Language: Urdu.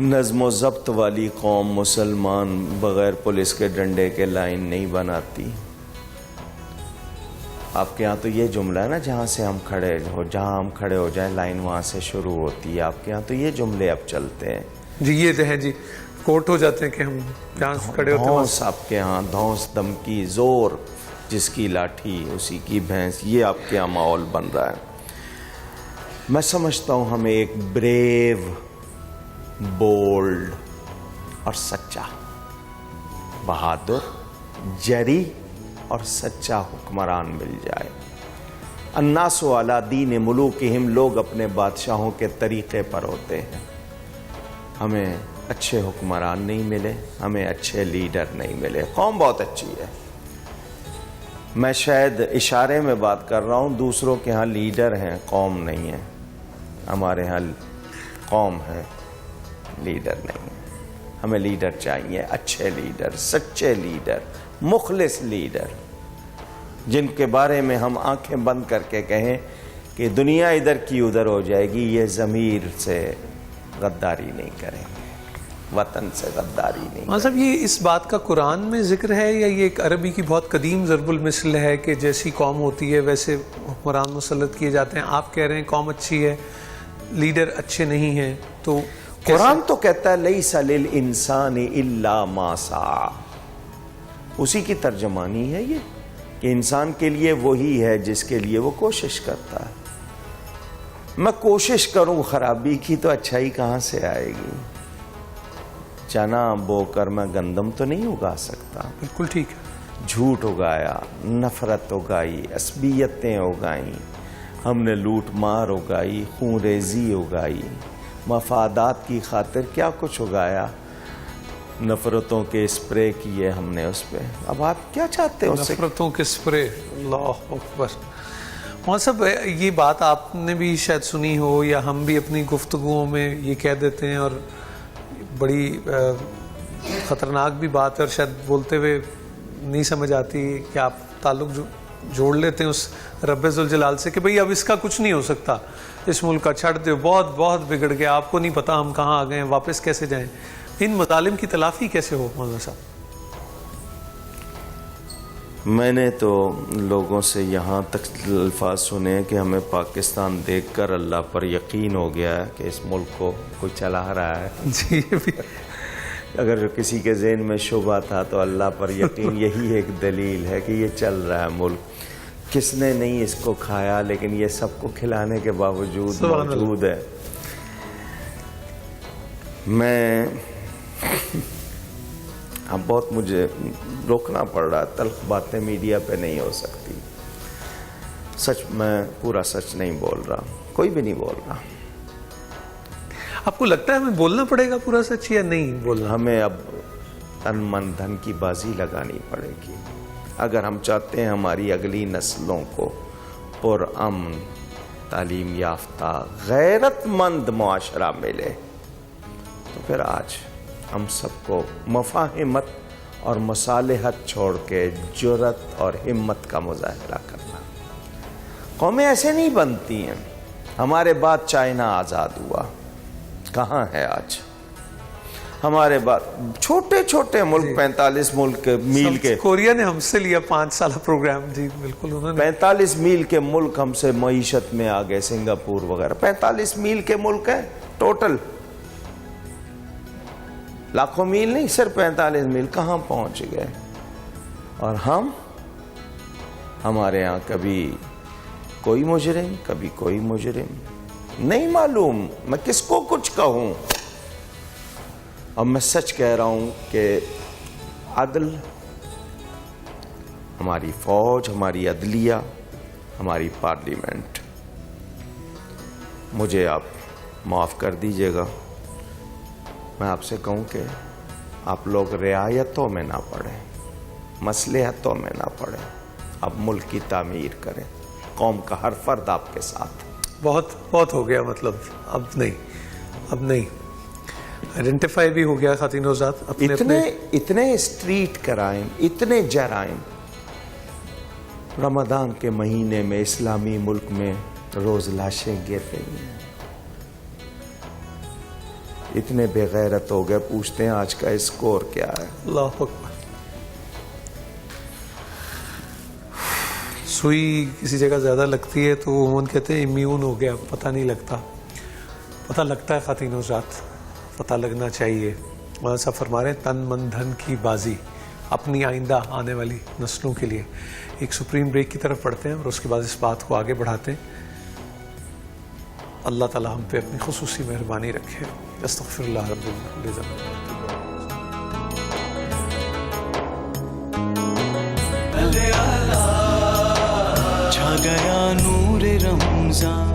نظم و ضبط والی قوم مسلمان بغیر پولیس کے ڈنڈے کے لائن نہیں بناتی. آپ کے ہاں تو یہ جملہ ہے نا, جہاں ہم کھڑے ہو جائیں لائن وہاں سے شروع ہوتی ہے. آپ کے ہاں تو یہ جملے اب چلتے ہیں جی. یہ تو ہے جی, کوٹ ہو جاتے ہیں کہ ہم جہاں کھڑے ہوتے ہیں. دھونس آپ کے ہاں, دھونس دھمکی, زور جس کی لاٹھی اسی کی بھینس, یہ آپ کے ہاں ماحول بن رہا ہے. میں سمجھتا ہوں ہمیں ایک بریو, بولڈ اور سچا, بہادر, جری اور سچا حکمران مل جائے. الناس علی دین ملوکہم, لوگ اپنے بادشاہوں کے طریقے پر ہوتے ہیں. ہمیں اچھے حکمران نہیں ملے, ہمیں اچھے لیڈر نہیں ملے. قوم بہت اچھی ہے, میں شاید اشارے میں بات کر رہا ہوں, دوسروں کے ہاں لیڈر ہیں, قوم نہیں ہے. ہمارے ہاں قوم ہے, لیڈر نہیں ہے. ہمیں لیڈر چاہیے, اچھے لیڈر, سچے لیڈر, مخلص لیڈر, جن کے بارے میں ہم آنکھیں بند کر کے کہیں کہ دنیا ادھر کی ادھر ہو جائے گی, یہ ضمیر سے غداری نہیں کریں گے, وطن سے غداری نہیں. صاحب یہ اس بات کا قرآن میں ذکر ہے یا یہ ایک عربی کی بہت قدیم ضرب المثل ہے کہ جیسی قوم ہوتی ہے ویسے حکمران مسلط کیے جاتے ہیں؟ آپ کہہ رہے ہیں قوم اچھی ہے, لیڈر اچھے نہیں ہیں, تو قرآن تو کہتا ہے لیس للانسان الا ما سعی. اسی کی ترجمانی ہے یہ کہ انسان کے لیے وہی ہے جس کے لیے وہ کوشش کرتا ہے. میں کوشش کروں خرابی کی تو اچھائی کہاں سے آئے گی؟ چنا بو کر میں گندم تو نہیں اگا سکتا. بالکل ٹھیک ہے. جھوٹ اگایا, نفرت اگائی, عصبیتیں اگائیں, ہم نے لوٹ مار اگائی, خون ریزی اگائی, مفادات کی خاطر کیا کچھ اگایا, نفرتوں کے اسپرے کیے ہم نے اس پہ. اب آپ کیا چاہتے ہیں اس سے؟ نفرتوں کے اسپرے, اللہ اکبر. وہاں صاحب یہ بات آپ نے بھی شاید سنی ہو یا ہم بھی اپنی گفتگوؤں میں یہ کہہ دیتے ہیں, اور بڑی خطرناک بھی بات ہے, اور شاید بولتے ہوئے نہیں سمجھ آتی کہ آپ تعلق جوڑ لیتے ہیں اس رب ذوالجلال سے کہ بھئی اب اس کا کچھ نہیں ہو سکتا, اس ملک کا چھڑ دو, بہت بہت بگڑ گیا, آپ کو نہیں پتا ہم کہاں آ گئے ہیں, واپس کیسے جائیں. ان مظالم کی تلافی کیسے ہو مولانا صاحب؟ میں نے تو لوگوں سے یہاں تک الفاظ سنے کہ ہمیں پاکستان دیکھ کر اللہ پر یقین ہو گیا ہے کہ اس ملک کو کوئی چلا رہا ہے. جی بھی اگر کسی کے ذہن میں شبہ تھا تو اللہ پر یقین یہی ایک دلیل ہے کہ یہ چل رہا ہے ملک. کس نے نہیں اس کو کھایا, لیکن یہ سب کو کھلانے کے باوجود موجود ہے. میں اب بہت مجھے روکنا پڑ رہا, تلخ باتیں میڈیا پہ نہیں ہو سکتی. سچ, میں پورا سچ نہیں بول رہا, کوئی بھی نہیں بول رہا. آپ کو لگتا ہے ہمیں بولنا پڑے گا پورا سچ یا نہیں بولنا؟ ہمیں اب تن من دھن کی بازی لگانی پڑے گی اگر ہم چاہتے ہیں ہماری اگلی نسلوں کو پرامن, تعلیم یافتہ, غیرت مند معاشرہ ملے. تو پھر آج ہم سب کو مفاہمت اور مصالحت چھوڑ کے جرأت اور ہمت کا مظاہرہ کرنا. قومیں ایسے نہیں بنتی ہیں. ہمارے بعد چائنا آزاد ہوا, کہاں ہے آج؟ ہمارے بعد چھوٹے چھوٹے ملک, 45 ملک میل کے, کوریا نے ہم سے لیا 5 سالہ پروگرام. جی بالکل, انہوں نے 45 میل کے ملک ہم سے معیشت میں آگئے, سنگاپور وغیرہ. 45 میل کے ملک ہیں ٹوٹل, لاکھوں میل نہیں, صرف 45 میل. کہاں پہنچ گئے؟ اور ہمارے ہاں کبھی کوئی مجرم, کبھی کوئی مجرم نہیں معلوم. میں کس کو کچھ کہوں؟ اب میں سچ کہہ رہا ہوں کہ عدل, ہماری فوج, ہماری عدلیہ, ہماری پارلیمنٹ, مجھے آپ معاف کر دیجئے گا, میں آپ سے کہوں کہ آپ لوگ رعایتوں میں نہ پڑیں, مصلحتوں میں نہ پڑیں. اب ملک کی تعمیر کریں, قوم کا ہر فرد آپ کے ساتھ. بہت بہت ہو گیا, مطلب اب نہیں آئیڈینٹیفائی بھی ہو گیا خواتین حضرات. اتنے اسٹریٹ کرائم, اتنے جرائم رمضان کے مہینے میں اسلامی ملک میں روز لاشیں گر رہی ہیں. اتنے بے غیرت ہو گئے, پوچھتے ہیں آج کا اسکور کیا ہے. اللہ اکبر. سوئی کسی جگہ زیادہ لگتی ہے تو عموماً کہتے ہیں امیون ہو گیا, پتہ نہیں لگتا. پتہ لگتا ہے خواتین و حضرات, پتہ لگنا چاہیے. مولانا صاحب فرما رہے ہیں تن من دھن کی بازی, اپنی آئندہ آنے والی نسلوں کے لیے. ایک سپریم بریک کی طرف پڑھتے ہیں اور اس کے بعد اس بات کو آگے بڑھاتے ہیں. اللہ تعالی ہم پہ اپنی خصوصی مہربانی رکھے. استغفر اللہ رب العزت. چھا گیا نور رمضان.